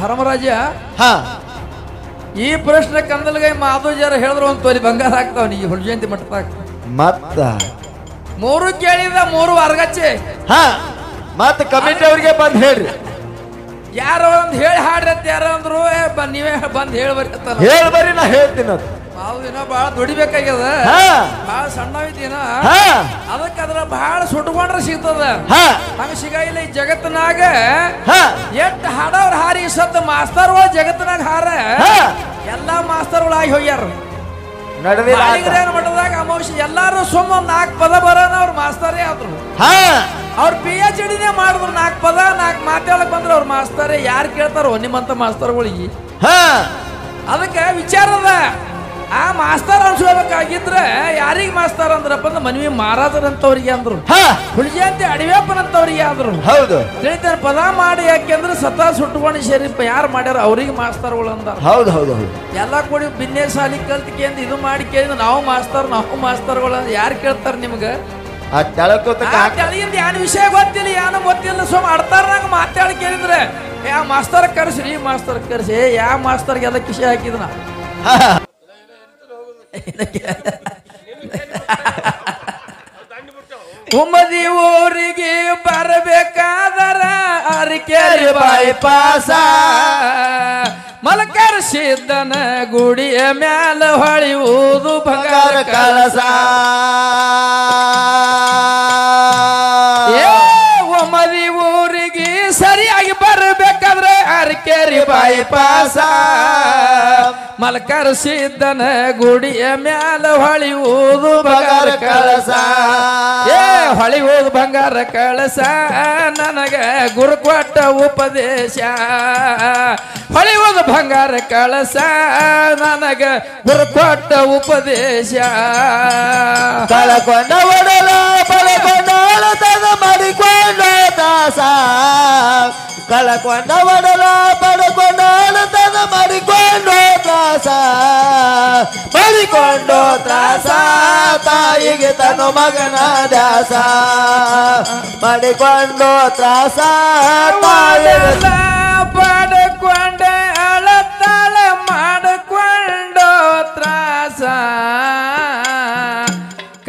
ಧರ್ಮರಾಜ ಹಾ ಈ ಪ್ರಶ್ನೆ ಕಂದಲ್ಗೈ ಮಾಧುಜರ ಹೇಳಿದ್ರು ಒಂದು ತೊಲಿ ಬಂಗಾರ ಹಾಕ್ತಾವ ನೀ ಹುಡ್ಜಯಂತಿ ಮಟ್ಟದಾಗ ಮತ್ತ 3 ಕೇಳಿದ 3 ಅರ್ಗಚ್ಚೆ ಹಾ ಮತ್ತ ಕಮಿಟಿ ಅವ್ರಿಗೆ ಬಂದ್ ಹೇಳ್ರಿ ಯಾರೋ ಒಂದ್ ಹೇಳಿ ಹಾಡ್ರಿ ಅಂತ ಯಾರೋ ಅಂದ್ರು ನೀವೇ ಬಂದ್ ಹೇಳ್ಬರಿ ಹೇಳ್ಬರಿ ನಾ ಹೇಳ್ತೀನಿ ಅದು ನಾವು ದಿನ ಬಾಳ ದುಡಿಬೇಕಾಗ್ಯದ ಹಾ ಬಾಳ ಸಣ್ಣವಿದ್ದೀನ ಹಾ ಅದಕ್ಕೆ ಅದ್ರ ಬಹಳ ಸುಟ್ಕೊಂಡ್ರೆ ಸಿಗ್ತದ ಹಾ ಹಂಗ ಸಿಗಲ್ಲ ಈ ಜಗತ್ತಿನಾಗ ಹಾ ಎಷ್ಟ್ ಹಾಡವ್ರ ಹಾರಿ ಸತ್ ಮಾಸ್ತರ್ಗಳ ಜಗತ್ತಿನಾಗ ಹಾರ ಎಲ್ಲಾ ಮಾಸ್ತರ್ಗಳಾಗಿ ಹೋಗ್ಯಾರ ನಡೆದಿಲ್ಲ ಮಠದಾಗ ಅಮೌಷ ಎಲ್ಲಾರು ಸುಮ್ಮ 4 ಪದ ಬರೋಣ ಅವ್ರ ಮಾಸ್ತರೇ ಆದ್ರು ಅವ್ರ PhD ಮಾಡಿದ್ರು 4 ಪದ 4 ಮಾತಾಡಕ್ ಬಂದ್ರು ಅವ್ರ ಮಾಸ್ತರೇ ಯಾರು ಕೇಳ್ತಾರೋ ನಿಮ್ಮಂತ ಮಾಸ್ತರ್ಗಳಿಗೆ ಅದಕ್ಕೆ ವಿಚಾರದ ಆ ಮಾಸ್ತರ್ ಅನ್ಸ್ಕೋಬೇಕಾಗಿದ್ರೆ ಯಾರಿಗ ಮಾಸ್ತರ್ ಅಂದ್ರಪ್ಪ ಅಂದ್ರೆ ಮನ್ವಿ ಮಹಾರಾಜರಂತವ್ರಿಗೆ ಅಂದ್ರು ಹುಳಿಜಯಂತಿ ಅಡಿವೇಪ್ಪನಂತವ್ರಿಗೆ ಆದ್ರು ಹೌದು ತಿಳಿತಾರೆ ಪದ ಮಾಡಿ ಯಾಕೆಂದ್ರೆ ಸತಾ ಸುಟ್ಕೊಂಡು ಶರೀಫ್ ಯಾರು ಮಾಡ್ಯಾರ ಅವ್ರಿಗೆ ಮಾಸ್ತರ್ಗಳು ಅಂದ ಹೌದು ಹೌದು ಹೌದು ಎಲ್ಲ ಕೂಡಿ ಬಿನ್ನೆ ಸಾಲಿ ಕಲ್ತ್ಕೇಂದ್ ಇದು ಮಾಡಿ ಕೇಳಿದ್ರೆ ನಾವು ಮಾಸ್ತರ್ಗಳು ಯಾರು ಕೇಳ್ತಾರ ನಿಮ್ಗ ತೆಳಗಿಂದ ಏನ್ ವಿಷಯ ಗೊತ್ತಿಲ್ಲ ಏನು ಗೊತ್ತಿಲ್ಲ ಸುಮ್ ಆಡ್ತಾರ ಮಾತಾಡಿ ಕೇಳಿದ್ರೆ ಯಾ ಮಾಸ್ತರ್ ಕರ್ಸ್ರಿ ಮಾಸ್ತರ್ ಕರ್ಸಿ ಯಾ ಮಾಸ್ತರ್ಗೆ ಎಲ್ಲ ಕಿಶೆ ಹಾಕಿದ್ನ ಉಮ್ಮದಿ ಊರಿಗೆ ಬರಬೇಕಾದರ ಅರಿಕೆರಿ ಬೈಪಾಸ ಮಲಕರ ಸಿದ್ದನ ಗುಡಿಯ ಮ್ಯಾಲ ಹೊಳೆಯುವುದು ಬಂಗಾರ ಕಳಸ ಉಮ್ಮದಿ ಊರಿಗೆ ಸರಿಯಾಗಿ ಬರಬೇಕಾದ್ರೆ ಅರಿಕೆರಿ ಬೈಪಾಸ ಮಲಕರ ಸಿದ್ದನ ಗುಡಿಯ ಮ್ಯಾಲ ಹೊಳೆಯುವುದು ಬಂಗಾರ ಕಳಸ ಹೊಳೆಯುವುದು ಬಂಗಾರ ಕಳಸ ನನಗ ಗುರು ಕೊಟ್ಟ ಉಪದೇಶ ಹೊಳೆಯುವುದು ಬಂಗಾರ ಕಳಸ ನನಗ ಗುರು ಕೊಟ್ಟ ಉಪದೇಶ ಕಳಕೊಂಡ ಒಡಲ ಬಲಕೊಂಡ ಮಾಡಿಕೊಂಡ ದಾಸ ಕಳಕೊಂಡ ಒಡಲ ಬಡಕೊಂಡ ಮಾಡಿಕೊಂಡು ತ್ರಾಸ ತಾಯಿಗೆ ತನ್ನ ಮಗನ ದಾಸ ಮಾಡಿಕೊಂಡು ತ್ರಾಸ ತಾಯಿಗೆ ಪಡ್ಕೊಂಡ ಅಳತಾಳ ಮಾಡಿಕೊಂಡು ತ್ರಾಸ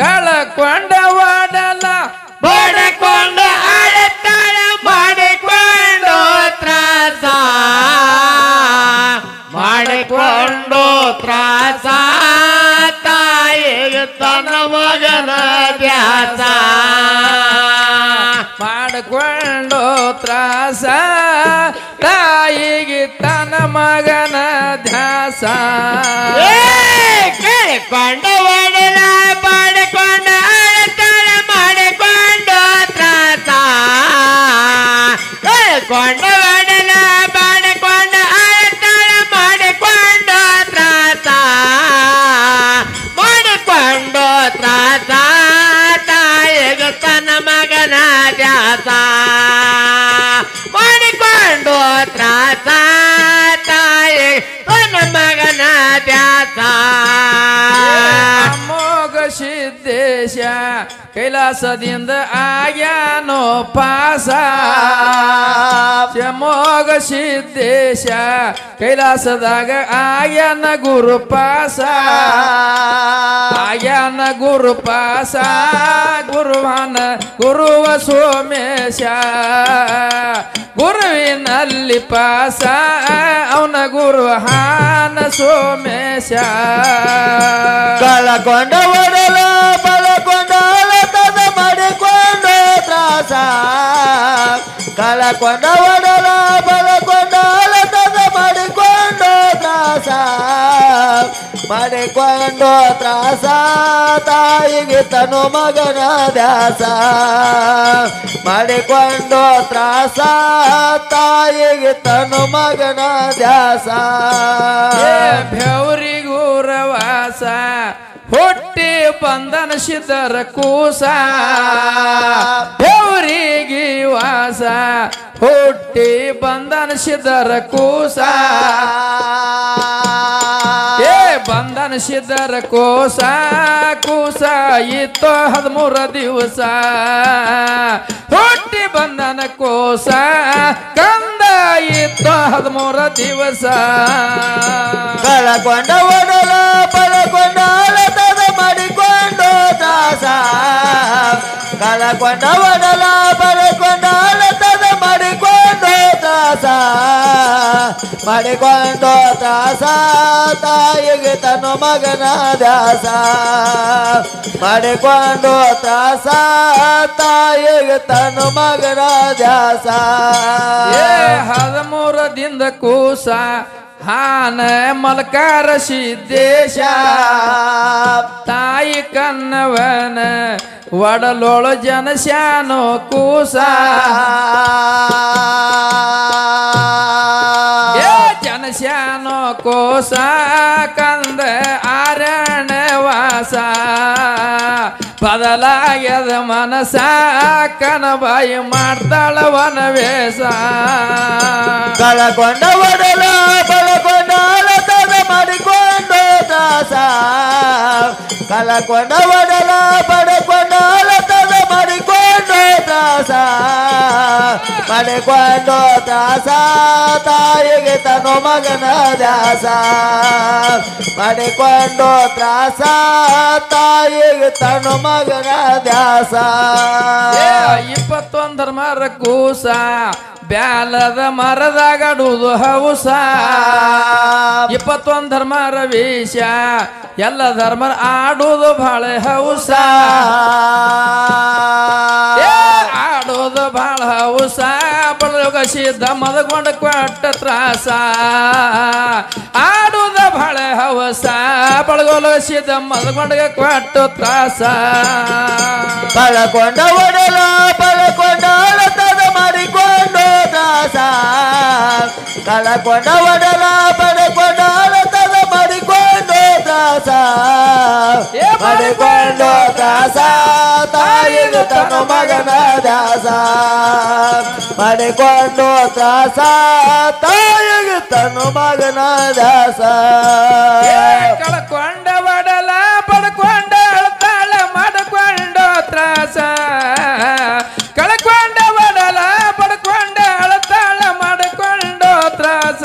ಕಳಕೊಂಡ ಒಡಲ ಬಡಕೊಂಡ ಅಳತಾಳ ಮಾಡಿಕೊಂಡು ತ್ರಾಸ ಮಾಡಿಕೊಂಡು ತ್ರಾಸ ತಾಯಿಗೆ ತನ್ನ ಮಗನ ದ್ಯಾಸ ಮಾಡಿಕೊಂಡು ತ್ರಾಸ ತಾಯಿಗೆ ತನ್ನ ಮಗನ ಧ್ಯಾಸ ಕೇಳಿಕೊಂಡು ಒಡಲ ಮಾಡಿಕೊಂಡು ಅಳತಾಳ ಮಾಡಿಕೊಂಡು ತ್ರಾಸ ಕೇಳಿಕೊಂಡು ಒಡಲ ಮಾಡಿಕೊಂಡು ಅಳತಾಳ ಮಾಡಿಕೊಂಡು ತ್ರಾಸ ಮಾಡಿಕೊಂಡು ತ್ರಾಸ ತಾಯಿಗೆ ತನ್ನ ಮಗನ ದ್ಯಾಸ ಮಾಡಿಕೊಂಡು ತ್ರಾಸ ತಾಯಿ ತನ್ನ ಮಗನ ದ್ಯಾಸ ಅಮೋಘ ಸಿದ್ದೇಶ ಕೈಲಾಸದಿಂದ ಆಗ್ಯಾನೋ ಪಾಸ ಅಮೋಘ ಸಿದ್ದೇಶ ಕೈಲಾಸದಾಗ ಆಗ್ಯಾನ ಗುರು ಪಾಸ ಆಗ್ಯಾನ ಗುರು ಪಾಸ ಗುರುವ ಸೋಮೇಶ ಗುರುವಿನಲ್ಲಿ ಪಾಸ ಅವನ ಗುರು ಹಾನ ಸೋಮೇಶ ಕಳಕೊಂಡ ಒಡಲ ಬಲಕೊಂಡ ಮಾಡಿಕೊಂಡು ತ್ರಾಸ ಕಳಕೊಂಡ ಒಡಲ ಬಲಕೊಂಡ ಮಾಡಿಕೊಂಡು ತ್ರಾಸ ಮಾಡಿಕೊಂಡು ತ್ರಾಸ ತಾಯಿಗೆ ತನು ಮಗನ ದ್ಯಾಸ ಮಾಡಿಕೊಂಡು ತ್ರಾಸ ತಾಯಿಗೆ ತನು ಮಗನ ದ್ಯಾಸ ಬೆವರಿಗೂರವಾಸ ಹುಟ್ಟಿ ಬಂಧನ ಸಿದ್ಧರ ಕೂಸ ಬೆವರಿಗೆ ವಾಸ ಹುಟ್ಟಿ ಬಂಧನ ಸಿದ್ಧರ ಕೂಸ ಬಂಧನ ಸಿದ್ಧರ ಕೋಸ ಕೂಸ ಇತ್ತು 13 ದಿವಸ ಹುಟ್ಟಿ ಬಂಧನ ಕೋಸ ಕಂದ ಇತ್ತು 13 ದಿವಸ ಕಳಕೊಂಡ ಒಡಲ ಪಳಕೊಂಡ ಅಳತದ ಮಾಡಿಕೊಂಡು ತ್ರಾಸ ಕಳಕೊಂಡ ಒಡಲ ಪಳಕೊಂಡ ಅಳತದ ಮಾಡಿಕೊಂಡು ತ್ರಾಸ ತಾಯಿಗೆ ತನ್ನ ಮಗನ ದಾಸ ಮಾಡಿಕೊಂಡು ತ್ರಾಸ ತಾಯಿಗೆ ತನ್ನ ಮಗನ ದಾಸ 13 ದಿಂದ ಕೂಸ ಹಾನ ಮಲ್ಕಾರ ಸಿದ್ದೇಶ ತಾಯಿ ಕನ್ನವನ ಒಡಲೋಳು ಜನಶ್ಯಾನೋ ಕೂಸ ಜನಶ್ಯಾನೋ ಕೋಸ ಕಂದ ಆರಣ್ಯವಾಸ ಬದಲಾಗ್ಯದ ಮನಸ ಕನಬಾಯಿ ಮಾಡ್ತಾಳ ವನವೇಶ ಕಳಕೊಂಡ ಒಡಲ ಬಳಕೊಂಡ ಅಳತದ ಮಾಡಿಕೊಂಡು ದಾಸ ಕಳಕೊಂಡ ಒಡಲ ಪಡೆಕೊಂಡ ಅಳತದ ಮಾಡಿಕೊಂಡು ದಾಸ ಮಾಡಿಕೊಂಡು ದಾಸ ತಾಯಿಗೆ ತನ್ನ ಮಗನ ದಾಸ ಮಾಡಿಕೊಂಡು ತ್ರಾಸ ತಾಯಿಗೆ ತನ್ನ ಮಗನ ದಾಸ 21 ಮರ ಕೂಸ ಬ್ಯಾಲದ ಮರದಾಗಡುವುದು ಹೌಸ 21 ಮರ ವೇಷ ಎಲ್ಲ ಧರ್ಮ ಆಡುವುದು ಬಹಳ ಹೌಸ ಆಡೋದು ಬಹಳ ಹೌಸ ಬಳಗ ಸಿದ್ಧ ಮದಗೊಂಡ ಕೊಟ್ಟ ತ್ರಾಸ ಆಡುವುದು ಬಹಳ ಹೌಸ ಬಳಗೋಲ ಸಿದ್ಧ ಮದಗೊಂಡ ಕೊಟ್ಟ ತ್ರಾಸ ಕಳಕೊಂಡ ಒಡಲ ಪಳಕೊಂಡ ಅಳತದ ಮಾಡಿಕೊಂಡು ದಾಸ ಕಳಕೊಂಡ ಒಡಲ ಪಡೆಕೊಂಡ ಅಳತದ ಮಾಡಿಕೊಂಡು ದಾಸ ಮಾಡಿಕೊಂಡು ದಾಸ ತಾಯಿಗೆ ತನ್ನ ಮಗನ ದಾಸ ಮಾಡಿಕೊಂಡು ದಾಸ ತಾಯಿಗೆ ತನ್ನ ಮಗನ ದಾಸ ಕಳಕೊಂಡ ಒಡಲ ಪಡ್ಕೊಂಡ ಅಳ್ತಾಳ ಮಾಡಿಕೊಂಡು ತ್ರಾಸ ಕಳಕೊಂಡ ಒಡಲ ಪಡ್ಕೊಂಡ ಅಳ್ತಾಳ ಮಾಡಿಕೊಂಡು ತ್ರಾಸ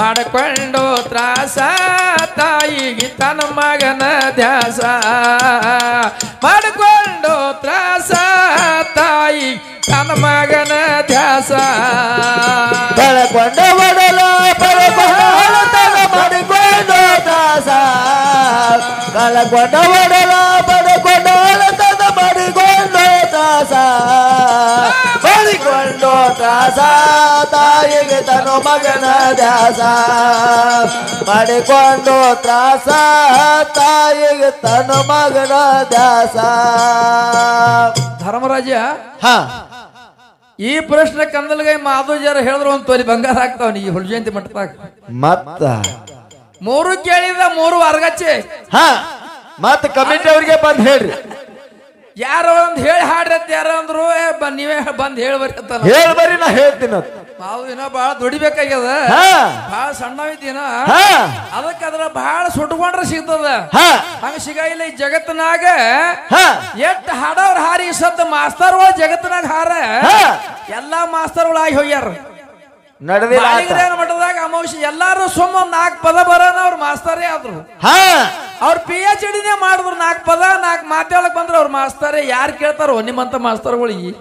ಮಾಡಿಕೊಂಡು ತ್ರಾಸ ತಾಯಿಗೆ ತನ್ನ ಮಗನ ಧ್ಯಾಸ ಮಾಡಿಕೊಂಡು ತ್ರಾಸ ತಾಯಿ ತನ್ನ ಮಗನ ಧ್ಯಾಸ ಕಳಕೊಂಡ ಒಡಲ ಪಳಕೊಂಡ ಅಳತದ ಮಾಡಿಕೊಂಡು ದಾಸ ಕಳಕೊಂಡ ಒಡಲ ಪಡೆಕೊಂಡ ಅಳತದ ಮಾಡಿಕೊಂಡು ದಾಸ ಮಾಡಿಕೊಂಡು ದಾಸ ತಾಯಿಗೆ ತನ್ನ ಮಗನ ದಾಸ ಮಾಡಿಕೊಂಡು ತ್ರಾಸ ತಾಯಿಗೆ ತನ್ನ ಮಗನ ದಾಸ ಧರ್ಮರಾಜ ಹಾ ಈ ಪ್ರಶ್ನೆ ಕಂದಲ್ಗೈ ಮಾಧುಜರ ಹೇಳಿದ್ರು ಒಂದು ತೋಲಿ ಬಂಗಾರ ಹಾಕ್ತಾವ ಈ ಹುಲ್ಜಯಂತಿ ಮಟ್ಟದಾಗ ಮತ್ತ 3 ಕೇಳಿದ 3 ವರ್ಗಚ್ಚೆ ಹಾ ಮತ್ತ ಕಮಿಟಿ ಅವ್ರಿಗೆ ಬಂದ್ ಹೇಳ್ರಿ ಯಾರೋ ಒಂದ್ ಹೇಳಿ ಹಾಡ್ರಿ ಅಂತ ಯಾರೋ ಅಂದ್ರು ನೀವೇ ಬಂದ್ ಹೇಳಿ ಬರ್ತಾನ ಹೇಳ್ಬರಿ ನಾ ಹೇಳ್ತೀನಿ ನಾವು ಏನೋ ಬಾಳ ದುಡಿಬೇಕಾಗ್ಯದ ಬಾಳ ಸಣ್ಣ ಇದ್ದೀನ ಅದಕ್ಕೆ ಅದ್ರ ಬಾಳ ಸುಟ್ಕೊಂಡ್ರೆ ಸಿಗ್ತದ ಹಂಗ ಸಿಗಾಯಿಲ್ಲ ಈ ಜಗತ್ತಿನಾಗ ಎಷ್ಟ್ ಹಾಡವ್ರ ಹಾರಿ ಸದ್ದ ಮಾಸ್ತರ್ಗಳು ಜಗತ್ತಿನಾಗ ಹಾರ ಎಲ್ಲಾ ಮಾಸ್ತರ್ಗಳು ಆಗಿ ಹೋಗ್ಯಾರ ಮಠದಾಗ ಅಮಾವಾಸ್ಯೆ ಎಲ್ಲಾರು ಸುಮ್ಮ 4 ಪದ ಬರೋನ ಅವ್ರ ಮಾಸ್ತರೇ ಆದ್ರು ಅವ್ರ PhD ಮಾಡಿದ್ರು 4 ಪದ 4 ಮಾತಾಡಕ್ ಬಂದ್ರ ಅವ್ರ ಮಾಸ್ತರೇ ಯಾರು ಕೇಳ್ತಾರೋ ನಿಮ್ಮಂತ ಮಾಸ್ತರ್ಗಳಿಗೆ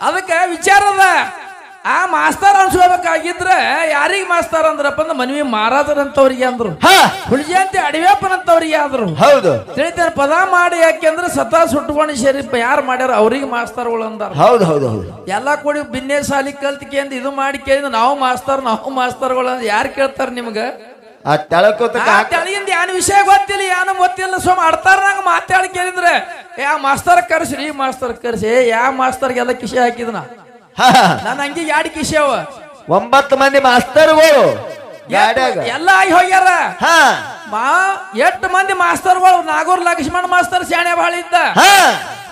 ಅದಕ್ಕೆ ವಿಚಾರದ ಆ ಮಾಸ್ತರ್ ಅನ್ಸ್ಕೋಬೇಕಾಗಿದ್ರೆ ಯಾರಿಗ ಮಾಸ್ತರ್ ಅಂದ್ರಪ್ಪ ಅಂದ್ರೆ ಮನ್ವಿ ಮಹಾರಾಜರಂತವ್ರಿಗೆ ಅಂದ್ರು ಹುಳಿಜಯಂತಿ ಅಡಿವ್ಯಪ್ಪನಂತವ್ರಿಗೆ ಆದ್ರು ಹೌದು ತಿಳಿತೇನೆ ಪದ ಮಾಡಿ ಯಾಕೆಂದ್ರೆ ಸತಾ ಸುಟ್ಕೊಂಡು ಶರೀಫ್ ಯಾರು ಮಾಡ್ಯಾರ ಅವ್ರಿಗೆ ಮಾಸ್ತರ್ಗಳು ಅಂದಾರ ಹೌದು ಹೌದು ಹೌದು ಎಲ್ಲಾ ಕೂಡಿ ಬಿನ್ನೆ ಸಾಲಿ ಕಲ್ತ್ಕೇಂದ್ ಇದು ಮಾಡಿ ಕೇಳಿದ್ರೆ ನಾವು ಮಾಸ್ತರ್ಗಳು ಅಂತ ಯಾರು ಕೇಳ್ತಾರ ನಿಮ್ಗ ತೆಳಗಿಂದ ಏನ್ ವಿಷಯ ಗೊತ್ತಿಲ್ಲ ಏನು ಗೊತ್ತಿಲ್ಲ ಸುಮ್ ಆಡ್ತಾರ ನಂಗ ಮಾತಾಡಿ ಕೇಳಿದ್ರೆ ಯಾ ಮಾಸ್ತರ್ ಕರ್ಸ್ರಿ ಮಾಸ್ತರ್ ಕರ್ಸಿ ಯಾ ಮಾಸ್ತರ್ಗೆಲ್ಲ ಕಿಶೆ ಹಾಕಿದ್ನ ನಾನು ಹಂಗೆ 2 ಕಿಶೆ ಅವ 9 ಮಂದಿ ಮಾಸ್ತರ್ಗಳು ಎಲ್ಲ ಆಗಿ ಹೋಗ್ಯಾರ 8 ಮಂದಿ ಮಾಸ್ತರ್ಗಳು ನಾಗೂರ್ ಲಕ್ಷ್ಮಣ ಮಾಸ್ತರ್ ಶಾಣೆ ಬಾಳ ಇದ್ದ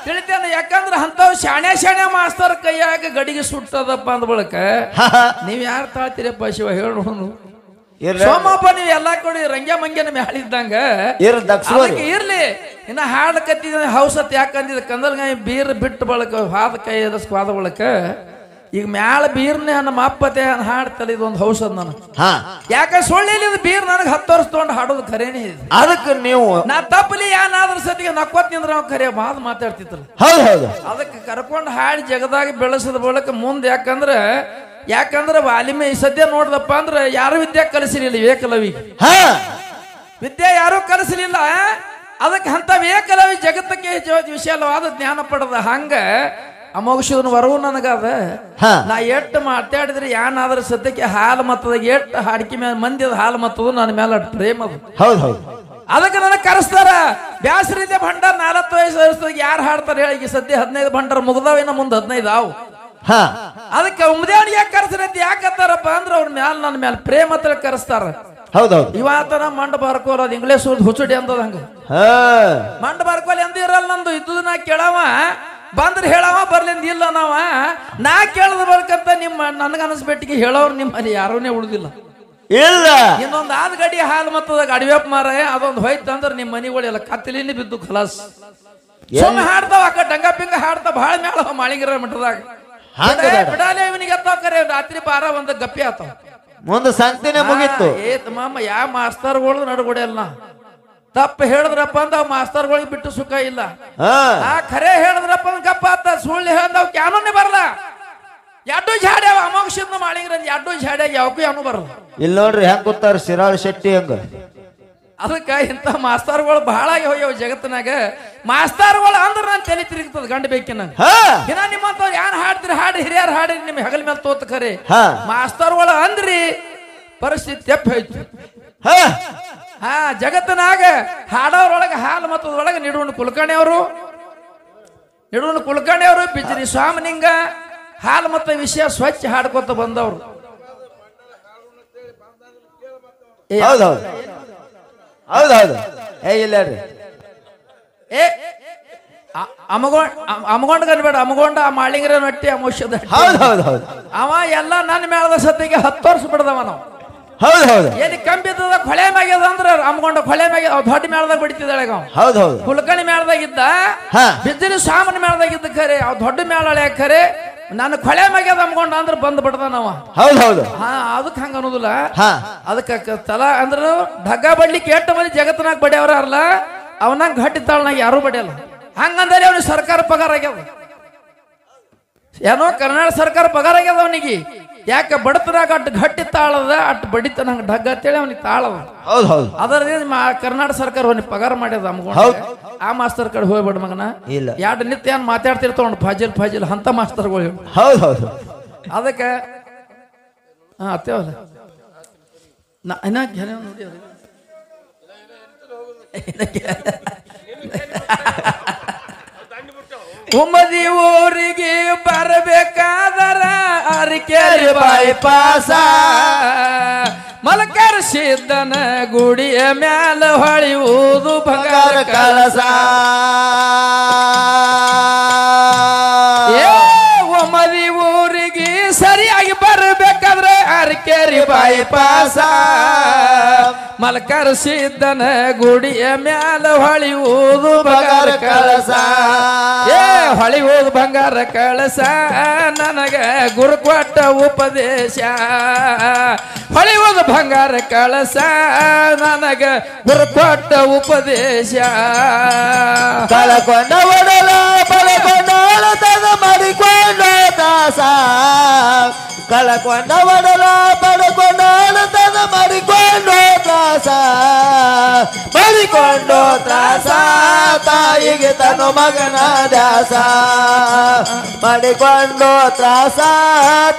ತಿಳಿತೇನೆ ಯಾಕಂದ್ರ ಅಂತವ್ ಶಾಣೆ ಮಾಸ್ತರ್ ಕೈಯಾಗ ಗಡಿಗೆ ಸುಟ್ಟದಪ್ಪ ಅಂದ ಬಳಕ ನೀವ್ ಯಾರು ತಾಳ್ತೀರಪ್ಪ ಶಿವ ಹೇಳೋನು ಸೋಮಪ್ಪ ನೀವ್ ಎಲ್ಲಾ ಕೊಡಿ ರಂಗ್ಯ ಮಂಗ್ಯನ ಮ್ಯಾಳಿದ್ದಂಗ ಇರ್ಲಿ ಇನ್ನ ಹಾಡ್ ಕತ್ತಿದ ಹೌಸತ್ ಯಾಕಂದಿದ ಕಂದಲ್ಗಾಯಿ ಬೀರ್ ಬಿಟ್ಟು ಬಳಕ ಹಾದ ಕೈ ಎದಸ್ವಾದ ಬಳಕ ಈಗ ಮ್ಯಾಲ ಬೀರ್ನೆ ನಮ್ಮ ಅಪ್ಪತೆ ಹಾಡ್ತಲ್ಲ ಇದೊಂದು ಹೌಸ್ ಅದ್ ನಾನು ಹಾ ಯಾಕೆ ಸುಳ್ಳಿಲ್ಲ ಇದು ಬೀರ್ ನನಗೆ 10 ವರ್ಷ ತಗೊಂಡು ಹಾಡೋದು ಖರೇನೆ ಇದೆ. ಅದಕ್ಕೆ ನೀವು ನಾ ತಪ್ಪಲಿ ಏನಾದ್ರ ಸತಿಗೆ ನಕ್ಕೋತ್ ನಿಂದ್ರ ನಾವು ಖರೆ ಮಾತಾಡ್ತಿತ್ತಲ್ಲ. ಹೌದು ಹೌದು ಅದಕ್ಕೆ ಕರ್ಕೊಂಡು ಹಾಡಿ ಜಗದಾಗ ಬೆಳೆಸದ ಬಳಕ ಮುಂದೆ ಯಾಕಂದ್ರೆ ವಾಲಿಮೆ ಈ ಸದ್ಯ ನೋಡ್ದಪ್ಪ ಅಂದ್ರೆ ಯಾರು ವಿದ್ಯೆ ಕಲಿಸಲಿಲ್ಲ ವಿವೇಕಲವಿಗೆ. ವಿದ್ಯೆ ಯಾರು ಕಲಿಸಲಿಲ್ಲ. ಅದಕ್ಕೆ ಅಂತ ವಿವೇಕಲವಿ ಜಗತ್ತಕ್ಕೆ ವಿಶಾಲವಾದ ಜ್ಞಾನ ಪಡೆದ ಹಂಗ ಅಮೋಘನ ವರವು ನನಗದ. ನಾ ಎಟ್ಟು ಮಾತಾಡಿದ್ರೆ ಏನಾದ್ರ ಸದ್ಯಕ್ಕೆ ಹಾಲು ಮತ್ತದ ಎಟ್ಟು ಹಾಡಿಕೆ ಮೇಲೆ ಮಂದಿ ಹಾಲು ಮತ್ತದು ನನ್ನ ಮೇಲೆ ಪ್ರೇಮ ಅದು. ಹೌದು ಹೌದು ಅದಕ್ಕೆ ನನಗೆ ಕರೆಸ್ತಾರ. ಬ್ಯಾಸರಿದೆ ಭಂಡಾರ 40 ವಯಸ್ಸಿಗೆ ಯಾರು ಹಾಡ್ತಾರೆ ಹೇಳಿ. ಈಗ ಸದ್ಯ 15 ಭಂಡಾರ ಮುಗ್ದಾವಿನ ಮುಂದೆ 15 ಆವು. ಅದಕ್ಕೆ ಉಮ್ದೇವನಿಗೆ ಯಾಕೆ ಕರೆಸ್ತಾರೆ ಅಂತ ಯಾಕತ್ತಾರಪ್ಪ ಅಂದ್ರೆ ಅವ್ರ ಮ್ಯಾಲ ನನ್ನ ಮೇಲೆ ಪ್ರೇಮ ಹತ್ರ ಕರೆಸ್ತಾರ. ಹೌದೌದು ಇವತ್ತನ ಮಂಡ ಬಾರ್ಕೋಲ್ ಅದು ಇಂಗ್ಲೀಷ್ ಹುಚ್ಚುಡಿ ಅಂದದ ಹಂಗ ಮಂಡ ಬಾರ್ಕೋಲ್ ಎಂದ ಇರಲ್ಲ. ನಂದು ಇದ್ದುದನ್ನ ಕೇಳವ ಬಂದ್ರೆ ಹೇಳವ ಬರ್ಲಿಂದ ಇಲ್ಲ ನಾವ ನಾ ಕೇಳದ ಬರ್ಕಂತ ನಿಮ್ಮ ನನಗನ್ಸ್ಬಿಟ್ಟಿಗೆ ಹೇಳೋರು ನಿಮ್ಮಲ್ಲಿ ಯಾರೂನೇ ಉಳಿದಿಲ್ಲ. ಇಲ್ಲ ಇನ್ನೊಂದು ಆದ ಗಡಿ ಹಾಲು ಮತ್ತದಾಗ ಅಡಿವೆಪ್ ಮಾರ ಅದೊಂದು ಹೋಯ್ತಂದ್ರೆ ನಿಮ್ಮ ಮನಿಗಳೆಲ್ಲ ಕತ್ತಲಿನಿ ಬಿದ್ದು ಖಲಾಸ್. ಸುಮ್ಮನೆ ಹಾಡ್ತಾವ ಅಕ್ಕ ಡಂಗ ಪಿಂಗ ಹಾಡ್ತಾವ ಭಾಳ ಮೇಳ ಮಾಳಿಗಿರ ಮಠದಾಗ ಬಿಡಾಲೆ ಇವನಿಗೆ ಎತ್ತಾವ ಕರೆ ರಾತ್ರಿ 12 ಗಪ್ಪಿ ಆತಾವ. ಮುಂದೆ ಸಂತಿನೇ ಮುಗೀತು. ಏತ್ ಮಾಮ ಯಾವ ಮಾಸ್ತರ್ಗಳು ನಡ್ಗೊಡೆಲ್ಲ ತಪ್ಪ ಹೇಳಿದ್ರಪ್ಪ ಅಂದ ಮಾಸ್ತರ್ಗಳಿಗೆ ಬಿಟ್ಟು ಸುಖ ಇಲ್ಲ. ಖರೆ ಹೇಳಿದ್ರಪ್ಪ ಅಂದ್ ಗಪ್ಪ ಆತ. ಸುಳ್ಳು ಹೇಳ್ದವ್ ಕ್ಯಾನೂನೇ ಬರಲ್ಲ. ಎಡ್ಡು ಜಾಡ್ಯಾವ ಅಮೋಕ್ಷದ ಮಾಳಿಗ್ರ ಎಡ್ಡು ಜಾಡ್ಯಾಗ ಯಾವಕ್ಕೂ ಯಾನು ಬರಲ್ಲ. ಇಲ್ಲಿ ನೋಡ್ರಿ ಹೆಂಗ್ ಕೂತಾರ ಶಿರಾಳ್ ಶೆಟ್ಟಿ ಹಂಗ. ಅದಕ್ಕೆ ಇಂಥ ಮಾಸ್ತರ್ಗಳು ಬಹಳ ಹೋಗ್ಯಾವ ಜಗತ್ತಿನಾಗ. ಮಾಸ್ತರ್ಗಳು ಅಂದ್ರೆ ನಾನು ತಲೆ ತಿರುಗ್ತದ ಗಂಡ ಬೇಕಿನ ಇನ್ನ ನಿಮ್ಮಂತವ್ರು ಏನ್ ಹಾಡ್ತಿರಿ ಹಾಡಿ ಹಿರಿಯರು ಹಾಡಿ ನಿಮ್ ಹೆಗಲ ಮೇಲೆ ತೋತ ಖರೆ. ಮಾಸ್ತರ್ಗಳು ಅಂದ್ರಿ ಪರಿಸ್ಥಿತಿ ತೆಪ್ಪ ಹೋಯ್ತು. ಜಗತ್ತಿನಾಗ ಹಾಡೋರೊಳಗೆ ಹಾಲು ಮತದೊಳಗೆ ನಿಡುವಣ ಕುಲಕರ್ಣಿ ಅವರು ಬಿಜ್ರಿ ಸ್ವಾಮಿನಿಂಗ ಹಾಲು ಮತ ವಿಷಯ ಸ್ವಚ್ಛ ಹಾಡ್ಕೊತ ಬಂದವ್ರು. ಹೌದೌದು ಹೌದೌದು ಇಲ್ಲ ಅಮಗೊಂಡ ಕನ್ಬೇಡ ಅಮಗೊಂಡ ಮಾಳಿಂಗ್ರ ನಟ್ಟಿ ಅಮೋಷದ ಅವ ಎಲ್ಲ ನನ್ನ ಮೇಳದ ಸತ್ತಿಗೆ 10 ವರ್ಷ ಬಿಡದವ ನಾವು. ಹೌದು ಹೌದು ಎಲ್ಲಿ ಕಂಬಿದ್ದದ ಕೊಳೆ ಮ್ಯಾಗ್ಯದ ಅಂದ್ರೆ ಅಮ್ಗೊಂಡ ಕೊಳೆ ಮ್ಯಾಗ ದೊಡ್ಡ ಮೇಳದಾಗ ಬಡಿತಿದ್ದಾಳೆ. ಹೌದು ಹೌದು ಕುಲಕರ್ಣಿ ಮೇಳದಾಗಿದ್ದ ಬಿದ್ದಿನ ಸಾಮಾನ್ಯ ಮೇಳದಾಗಿದ್ದ ಖರೆ ಅವ್ ದೊಡ್ಡ ಮೇಳ ಖರೆ. ನಾನು ಕೊಳೆ ಮ್ಯಾಗ್ಯದ ಅಮ್ಗೊಂಡ ಅಂದ್ರೆ ಬಂದ್ ಬಿಡ್ದ ನಾವ. ಹೌದು ಹೌದು ಅದಕ್ಕೆ ಹಂಗ ಅನ್ನೋದಿಲ್ಲ. ಅದಕ್ಕೆ ತಲಾ ಅಂದ್ರ ಢಗ್ಗ ಬಡ್ಲಿಕ್ಕೆ 8 ಮಂದಿ ಜಗತ್ತಿನಾಗ ಬಡಿಯವ್ರ ಅಲ್ಲ ಅವನಾಗ ಗಟ್ಟಿ ತಾಳ್ನಾಗ ಯಾರು ಬಡಿಯಲ್ಲ. ಹಂಗಂದ್ರೆ ಅವನಿಗೆ ಸರ್ಕಾರ ಪಗಾರ ಆಗ್ಯದ. ಏನೋ ಕರ್ನಾಟಕ ಸರ್ಕಾರ ಪಗಾರ ಆಗ್ಯದ ಅವನಿಗೆ. ಯಾಕೆ ಬಡತನಾಗ ಅಟ್ಟು ಗಟ್ಟಿ ತಾಳದ ಅಟ್ಟು ಬಡಿತ ನಂಗೆ ಢಗ್ಗ ಅಂತೇಳಿ ಅವನಿಗೆ ತಾಳದ. ಹೌದು ಹೌದು ಅದರಿಂದ ಕರ್ನಾಟಕ ಸರ್ಕಾರ ಅವನಿಗೆ ಪಗಾರ ಮಾಡ್ಯದ. ಆ ಮಾಸ್ತರ್ ಕಡೆ ಹೋಗ್ಬೇಡ ಮಗನ. ಇಲ್ಲ ಎರಡು ನಿತ್ಯ ಏನ್ ಮಾತಾಡ್ತಿರ್ತಾವ ಫಾಜಿಲ್ ಅಂತ ಮಾಸ್ತರ್ಗಳು. ಹೌದು ಹೌದು ಅದಕ್ಕೆ ಅತ್ತೇವಲ್ಲ ನೋಡಿ ಉಮ್ಮದಿ ಊರಿಗೆ ಬರಬೇಕಾದರ ಅರಿಕೆರೆ ಬೈಪಾಸ ಮಲಕರ ಸಿದ್ದನ ಗುಡಿಯ ಮ್ಯಾಲ ಹೊಳೆಯುವುದು ಬಂಗಾರ ಕಳಸ. ಉಮ್ಮದಿ ಊರಿಗೆ ಸರಿಯಾಗಿ ಬರಬೇಕಾದ್ರೆ ಅರಿಕೆರೆ ಬೈಪಾಸ ಮಲಕರ ಸಿದ್ದನ ಗುಡಿಯ ಮ್ಯಾಲ ಹೊಳೆಯುವುದು ಬಂಗಾರ ಕಳಸ. ಹೊಳೆಯುವುದು ಬಂಗಾರ ಕಳಸ ನನಗ ಗುರು ಕೊಟ್ಟ ಉಪದೇಶ. ಹೊಳೆಯುವುದು ಬಂಗಾರ ಕಳಸ ನನಗ ಗುರು ಕೊಟ್ಟ ಉಪದೇಶ. ಕಳಕೊಂಡ ಒಡಲ ಪಳಕೊಂಡ ತದ ಮಾಡಿಕೊಂಡ ದಾಸ. ಕಳಕೊಂಡ ಒಡಲ ಪಡಕೊಂಡ ತದ ಮಾಡಿಕೊಂಡು ತ್ರಾಸ. ಮಾಡಿಕೊಂಡು ತ್ರಾಸ ತಾಯಿಗೆ ತನು ಮಗನ ದಾಸ. ಮಾಡಿಕೊಂಡು ತ್ರಾಸ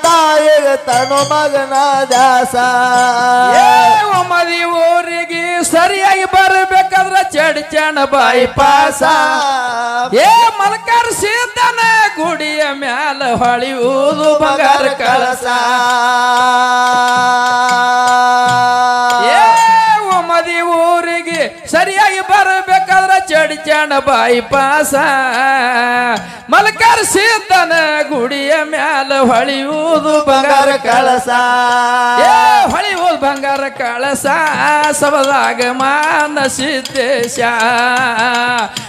ತಾಯಿಗೆ ತನು ಮಗನ ದಾಸ. ಮದಿ ಊರಿಗೆ ಸರಿಯಾಗಿ ಬರಬೇಕಾದ್ರ ಚಡ್ಚಣ ಬೈಪಾಸ. ಮಲಕರ ಸಿದ್ದನ ಗುಡಿಯ ಮ್ಯಾಲ ಹೊಳೆಯುವುದು ಬಂಗಾರ ಕಳಸ. ಮದಿ ಊರಿಗೆ ಸರಿಯಾಗಿ ಬರಬೇಕಾದ್ರ ಚಡ್ಚಣ ಬೈಪಾಸ ಮಲಕರ ಸಿದ್ದನ ಗುಡಿಯ ಮ್ಯಾಲ ಹೊಳೆಯುವುದು ಬಂಗಾರ ಕಳಸ. ಹೊಳೆಯುವುದು ಬಂಗಾರ ಕಳಸ ಸಬದಾಗ ಮಾನಸಿದ್ದೇಶ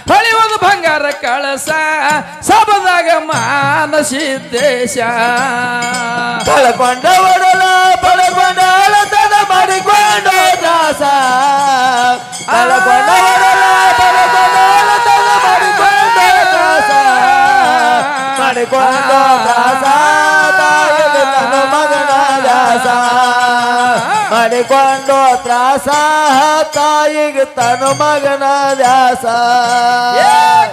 ಹೊಳೆಯುವುದು ಬಂಗಾರ ಕಳಸ ಸಬದಾಗ ಮಾನಸಿದ್ದೇಶ ಕಳಕೊಂಡ ಒಡಲ ಪಡಕೊಂಡ ಅಳತನ ಮಾಡಿಕೊಂಡು ದಾಸ ಕಳಕೊಂಡ ಒಡಲ ಪಡಕೊಂಡ ಅಳತನ ಮಾಡಿಕೊಂಡು ದಾಸ ಮಾಡಿಕೊಂಡು ದಾಸ ತಾಯಿಗೆ ತನ್ನ ಮಗನ ದಾಸ ಮಾಡಿಕೊಂಡು ತ್ರಾಸ ತಾಯಿಗೆ ತನ್ನ ಮಗನ ದಾಸ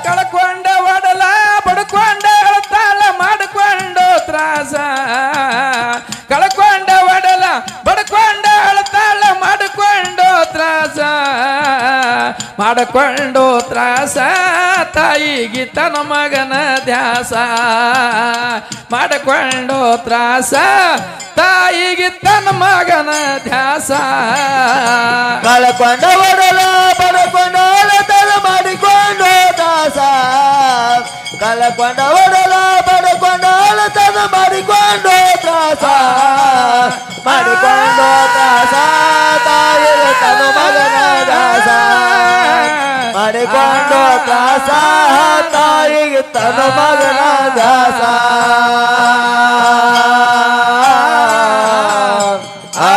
ಕಳ್ಕೊಂಡ ಒಡಲ ಬಡ್ಕೊಂಡ ಅಳತಾಳ ಮಾಡಿಕೊಂಡು ತ್ರಾಸ ಕಳ್ಕೊಂಡ ಒಡಲ ಬಡ್ಕೊಂಡ ಅಳತಾಳ ಮಾಡಿಕೊಂಡು ತ್ರಾಸ ಮಾಡಿಕೊಂಡು ತ್ರಾಸ ತಾಯಿಗೆ ತನ್ನ ಮಗನ ದ್ಯಾಸ ಮಾಡಿಕೊಂಡು ತ್ರಾಸ ತಾಯಿಗೆ ತನ್ನ ಮಗನ ದ್ಯಾಸ ಕಳ್ಕೊಂಡ ಒಡಲ ಪಡ್ಕೊಂಡ ಅಳತನ ಮಾಡಿಕೊಂಡು ದಾಸ ಕಳ್ಕೊಂಡ ಒಡಲ ಪಡ್ಕೊಂಡ ಅಳತನ ಮಾಡಿಕೊಂಡು ತ್ರಾಸ ಮಾಡಿಕೊಂಡು ತ್ರಾಸ ತಾಯಿಗೆ ತನ್ನ ಮಗನ ದಾಸ ಮಾಡಿಕೊಂಡು ತ್ರಾಸ ತಾಯಿಗೆ ತನ್ನ ಮಗನ ದಾಸ ಆ